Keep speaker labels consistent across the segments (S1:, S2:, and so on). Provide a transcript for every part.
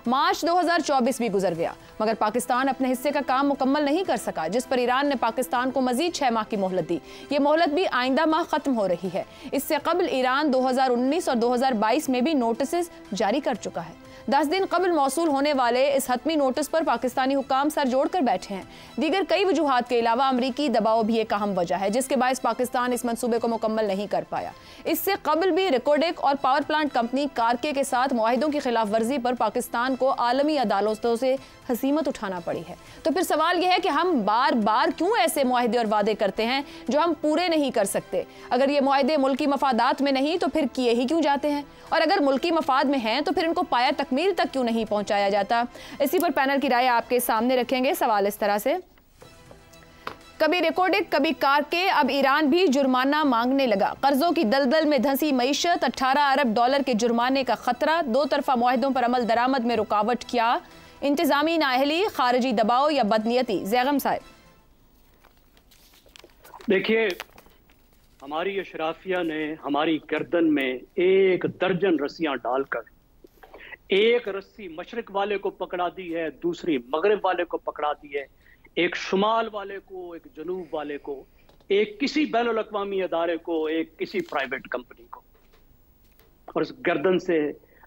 S1: मार्च 2024 भी गुजर गया मगर पाकिस्तान अपने हिस्से का काम मुकम्मल नहीं कर सका, जिस पर ईरान ने पाकिस्तान को मजीद 6 माह की मोहलत दी। ये मोहलत भी आइंदा माह खत्म हो रही है। इससे कबल ईरान 2019 और 2022 में भी नोटिस जारी कर चुका है। 10 दिन कबल मौसूल होने वाले इस हतमी नोटिस पर पाकिस्तानी हुक्काम सर जोड़ कर बैठे हैं। दीगर कई वजूहात के अलावा अमरीकी दबाव भी एक अहम वजह है, जिसके बायस पाकिस्तान इस मंसूबे को मुकम्मल नहीं कर पाया। इससे कबल भी रिकोडेक और पावर प्लांट कंपनी कारके के साथ मुआहिदों की खिलाफ वर्जी पर पाकिस्तान को आलमी अदालतों से हसीमत उठाना पड़ी है। तो फिर सवाल यह है कि हम बार बार क्यों ऐसे मुआहिदे और वादे करते हैं जो हम पूरे नहीं कर सकते? अगर ये मुआहिदे मुल्की मफादात में नहीं तो फिर किए ही क्यों जाते हैं, और अगर मुल्की मफाद में हैं तो फिर इनको पाया तकमील तक क्यों नहीं पहुंचाया जाता? इसी पर पैनल की राय आपके सामने रखेंगे। सवाल इस तरह से, कभी रिकोडेक कभी कारके, अब ईरान भी जुर्माना मांगने लगा। कर्जों की दलदल में धंसी मईशत, 18 अरब डॉलर के जुर्माने का खतरा, दो तरफा मुआहिदों पर अमल दरामद में रुकावट, क्या इंतजामी नाअहली, खारिजी दबाव या बदनीयती? ज़ैगम साहब।
S2: देखिए, हमारी अशराफिया ने हमारी गर्दन में 1 दर्जन रस्सियां डालकर, एक रस्सी मशरक वाले को पकड़ा दी है, दूसरी मगरिब वाले को पकड़ा दी है, एक शुमाल वाले को, एक जनूब वाले को, एक किसी बैनुल अक़वामी अदारे को, एक किसी प्राइवेट कंपनी को। और इस गर्दन से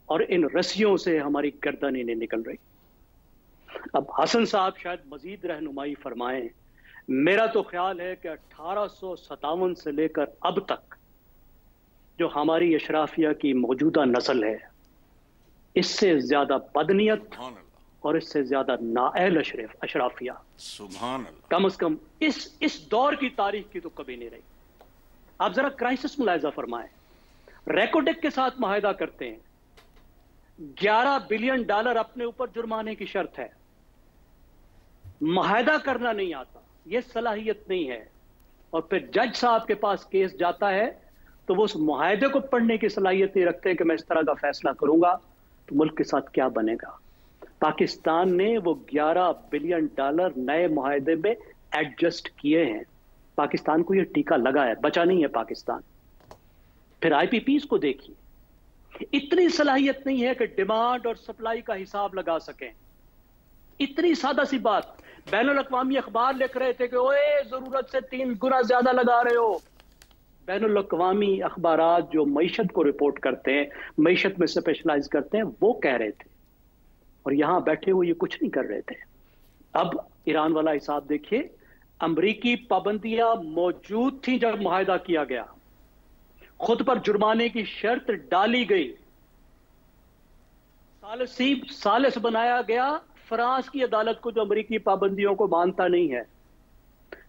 S2: और इन रस्सियों से हमारी गर्दन ही नहीं निकल रही। अब हसन साहब शायद मजीद रहनुमाई फरमाएं। मेरा तो ख्याल है कि 1857 से लेकर अब तक जो हमारी अशराफिया की मौजूदा नस्ल है, इससे ज्यादा बदनीयत और इससे ज्यादा नाअहल अशराफिया कम से कम इस दौर की तारीख की तो कभी नहीं रही। आप जरा क्राइसिस मुलाहिजा फरमाएं। रेकोडेक के साथ मुआहिदा करते हैं, 11 बिलियन डॉलर अपने ऊपर जुर्माने की शर्त है। मुआहिदा करना नहीं आता, यह सलाहियत नहीं है। और फिर जज साहब के पास केस जाता है तो वो उस मुआहिदे को पढ़ने की सलाहियत नहीं रखते कि मैं इस तरह का फैसला करूंगा तो मुल्क के साथ क्या बनेगा। पाकिस्तान ने वो 11 बिलियन डॉलर नए मुआहिदे में एडजस्ट किए हैं। पाकिस्तान को ये टीका लगा है, बचा नहीं है पाकिस्तान। फिर आईपीपीज को देखिए, इतनी सलाहियत नहीं है कि डिमांड और सप्लाई का हिसाब लगा सकें। इतनी सादा सी बात, बैनुल अक़वामी अखबार लिख रहे थे कि ओए जरूरत से 3 गुना ज्यादा लगा रहे हो। बैनुल अक़वामी अखबारात जो मईशत को रिपोर्ट करते हैं, मईशत में स्पेशलाइज करते हैं, वो कह रहे थे, और यहां बैठे हुए ये कुछ नहीं कर रहे थे। अब ईरान वाला हिसाब देखिए, अमरीकी पाबंदियां मौजूद थी जब मुआहिदा किया गया, खुद पर जुर्माने की शर्त डाली गई, सालिस बनाया गया फ्रांस की अदालत को जो अमरीकी पाबंदियों को मानता नहीं है।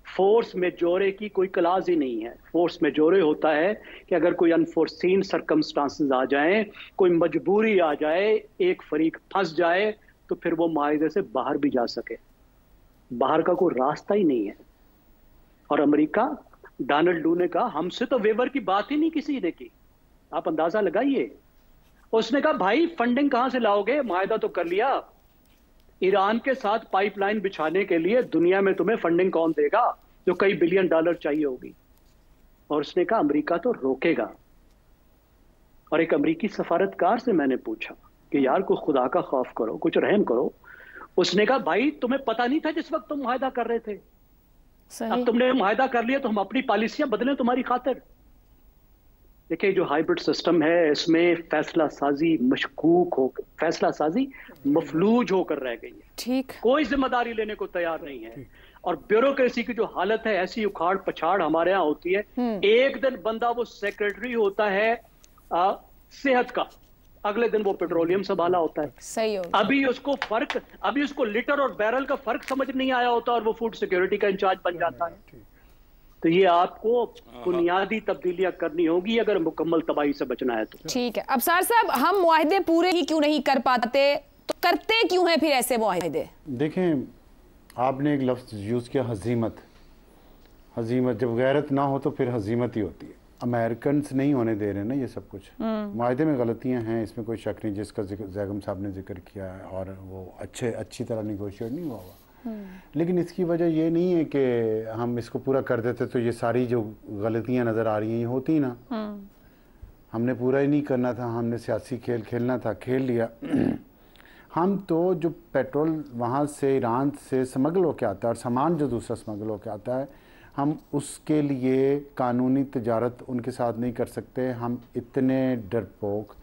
S2: फोर्स मेजोरे की कोई क्लाज ही नहीं है। फोर्स मेजोरे होता है कि अगर कोई अनफोर्सीन सरकमस्टांसेस आ जाएं, कोई मजबूरी आ जाए, एक फरीक फंस जाए, तो फिर वो माहिदे से बाहर भी जा सके। बाहर का कोई रास्ता ही नहीं है। और अमेरिका, डोनाल्ड डू ने कहा हमसे तो वेवर की बात ही नहीं किसी ने की। आप अंदाजा लगाइए, उसने कहा भाई फंडिंग कहां से लाओगे, माहिदा तो कर लिया, ईरान के साथ पाइपलाइन बिछाने के लिए दुनिया में तुम्हें फंडिंग कौन देगा जो कई बिलियन डॉलर चाहिए होगी। और उसने कहा अमेरिका तो रोकेगा। और एक अमेरिकी सफारतकार से मैंने पूछा कि यार कुछ खुदा का खौफ करो, कुछ रहम करो। उसने कहा भाई तुम्हें पता नहीं था जिस वक्त तुम मुआहिदा कर रहे थे, अब तुमने मुआहिदा कर लिया तो हम अपनी पॉलिसियां बदलें तुम्हारी खातिर। देखिए, जो हाइब्रिड सिस्टम है इसमें फैसला साजी मशकूक हो, फैसला साजी मफलूज होकर रह गई है।
S1: ठीक,
S2: कोई जिम्मेदारी लेने को तैयार नहीं है। और ब्यूरोक्रेसी की जो हालत है, ऐसी उखाड़ पछाड़ हमारे यहाँ होती है। एक दिन बंदा वो सेक्रेटरी होता है सेहत का, अगले दिन वो पेट्रोलियम संभाला होता है।
S1: सही हो।
S2: अभी उसको लीटर और बैरल का फर्क समझ नहीं आया होता और वो फूड सिक्योरिटी का इंचार्ज बन जाता है। तो ये आपको बुनियादी तब्दीलियां करनी होगी अगर मुकम्मल तबाही से बचना है तो।
S1: ठीक है, अबसार साहब, हम मुआहिदे पूरे ही क्यों नहीं कर पाते, तो करते क्यों हैं फिर ऐसे मुआहिदे?
S3: देखें, आपने एक लफ्ज़ यूज़ किया हजीमत। हजीमत जब गैरत ना हो तो फिर हजीमत ही होती है। अमेरिकन नहीं होने दे रहे ना ये सब कुछ। मुआहिदे में गलतियां हैं, इसमें कोई शक नहीं, जिसका ज़ैगम साहब ने जिक्र किया है, और वो अच्छी तरह निगोशिएट नहीं हुआ। लेकिन इसकी वजह ये नहीं है कि हम इसको पूरा कर देते तो ये सारी जो गलतियां नज़र आ रही हैं ये होती ना। हमने पूरा ही नहीं करना था, हमने सियासी खेल खेलना था, खेल लिया। ہم تو جو پیٹرول وہاں سے ایران سے سمگل ہو کے آتا ہے اور سامان جو دوسرا سمگل ہو کے آتا ہے، ہم اس کے لیے قانونی تجارت ان کے ساتھ نہیں کر سکتے. ہم اتنے ڈرپوک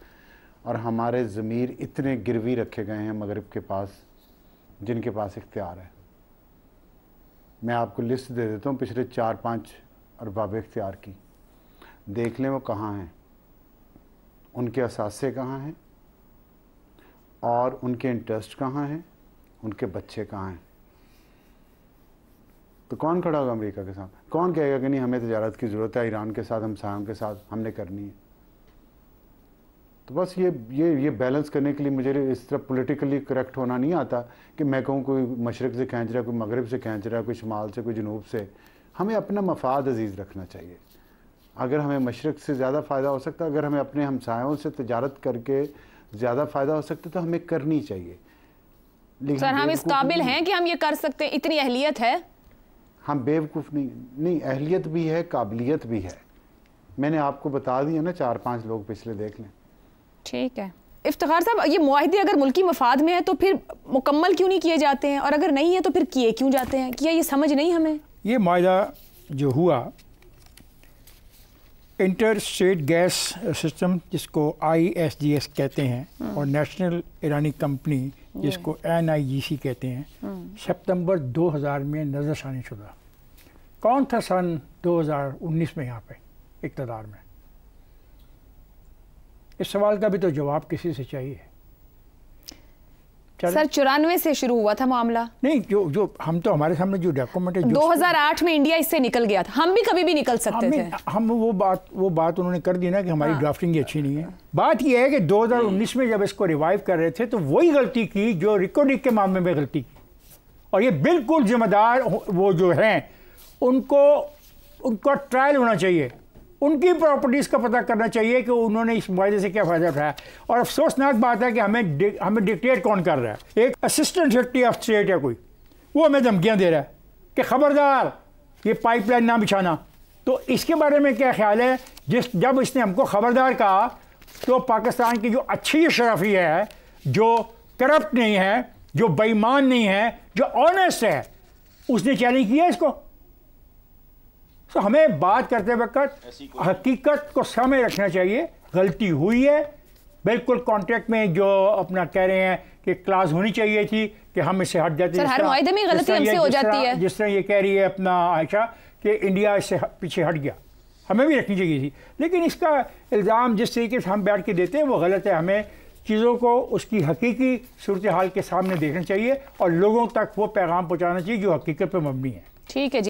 S3: اور ہمارے ضمیر اتنے گروی رکھے گئے ہیں مغرب کے پاس، جن کے پاس اختیار ہے. میں آپ کو لسٹ دے دیتا ہوں پچھلے 4-5 ارباب اختیار کی. دیکھ لیں وہ کہاں ہیں، ان کے اثاثے کہاں ہیں، اور ان کے انٹرسٹ کہاں ہیں، ان کے بچے کہاں ہیں. تو کون کھڑا ہوگا امریکہ کے ساتھ؟ کون کہے گا کہ نہیں ہمیں تجارت کی ضرورت ہے ایران کے ساتھ، ہمسایوں کے ساتھ ہم نے کرنی ہے؟ تو بس یہ بیلنس کرنے کے لیے مجھے اس طرح پولیٹیکلی کریکٹ ہونا نہیں آتا کہ میں کہوں کوئی مشرق سے کھینچ رہا ہے، کوئی مغرب سے کھینچ رہا ہے، کوئی شمال سے، کوئی جنوب سے. ہمیں اپنا مفاد عزیز رکھنا چاہیے. اگر ہمیں مشرق سے زیادہ فائدہ ہو سکتا ہے، اگر ہمیں اپنے ہمسایوں سے تجارت کر کے زیادہ فائدہ ہو سکتا ہے تو ہمیں کرنی چاہیے.
S1: سر ہم اس قابل ہیں کہ ہم یہ کر سکتے ہیں؟ اتنی اہلیت ہے؟ ہم
S3: بیوقوف نہیں، اہلیت بھی ہے، قابلیت بھی ہے. میں نے آپ کو بتا دیا نا، 4-5 لوگ پچھلے دیکھ لیں.
S1: ٹھیک ہے. افتخار صاحب، یہ معاہدے اگر ملکی مفاد میں ہے تو پھر مکمل کیوں نہیں کیے جاتے ہیں، اور اگر نہیں ہے تو پھر کیے کیوں جاتے ہیں؟ کیا یہ سمجھ نہیں ہمیں؟
S4: یہ معاہدہ جو ہوا انٹر اسٹیٹ گیس سسٹم، جس کو ISGS کہتے ہیں، اور نیشنل ایرانی کمپنی جس کو NIGC کہتے ہیں، سپتمبر 2000 میں نظر ثانی شدہ. کون تھا سن 2019 میں یہاں پہ اقتدار میں؟ اس سوال کا بھی تو جواب کسی سے چاہیے.
S1: سر 94 سے شروع ہوا تھا معاملہ.
S4: نہیں، جو ہم تو ہمارے سامنے جو ڈاکومنٹ ہے،
S1: 2008 میں انڈیا اس سے نکل گیا تھا. ہم بھی کبھی بھی نکل سکتے تھے.
S4: ہم وہ بات انہوں نے کر دی نا کہ ہماری ڈرافٹنگ ہی اچھی نہیں ہے. بات یہ ہے کہ 2019 میں جب اس کو ریوائیو کر رہے تھے تو وہی غلطی کی جو ریکارڈنگ کے معاملے میں غلطی کی، اور یہ بالکل ذمہ دار وہ جو ہیں ان کا ٹرائل ہونا چاہیے. ان کی پراپرٹیز کا پتہ کرنا چاہیے کہ انہوں نے اس معاہدے سے کیا فائدہ اٹھایا. اور افسوسناک بات ہے کہ ہمیں ڈکٹیٹ کون کر رہا ہے؟ ایک اسسٹنٹ سیکرٹری آف اسٹیٹ ہے کوئی، وہ ہمیں دھمکیاں دے رہا ہے کہ خبردار یہ پائپ لائن نہ بچھانا. تو اس کے بارے میں کیا خیال ہے؟ جب اس نے ہم کو خبردار کہا تو پاکستان کی جو اچھی اشرافی ہے، جو کرپٹ نہیں ہے، جو بے ایمان نہیں ہے، جو آنیسٹ ہے، اس نے چیلنج کیا اس کو. تو ہمیں بات کرتے وقت حقیقت کو سامنے رکھنا چاہیے. غلطی ہوئی ہے، بالکل کانٹریکٹ میں جو اپنا کہہ رہے ہیں کہ کلاس ہونی چاہیے تھی کہ ہم اس سے ہٹ جاتے ہیں.
S1: ہر معاہدے میں غلطی ہم سے ہو جاتی ہے.
S4: جس طرح یہ کہہ رہی ہے اپنا عائشہ کہ انڈیا اس سے پیچھے ہٹ گیا، ہمیں بھی رکھنی چاہیے تھی. لیکن اس کا الزام جس طریقے سے ہم بیٹھ کے دیتے ہیں وہ غلط ہے. ہمیں چیزوں کو اس کی حقیقی صورتحال کے سامنے دیکھنا چاہیے اور لوگوں تک وہ پیغام پہنچانا چاہیے جو حقیقت پہ مبنی ہے.
S1: ٹھیک ہے جی.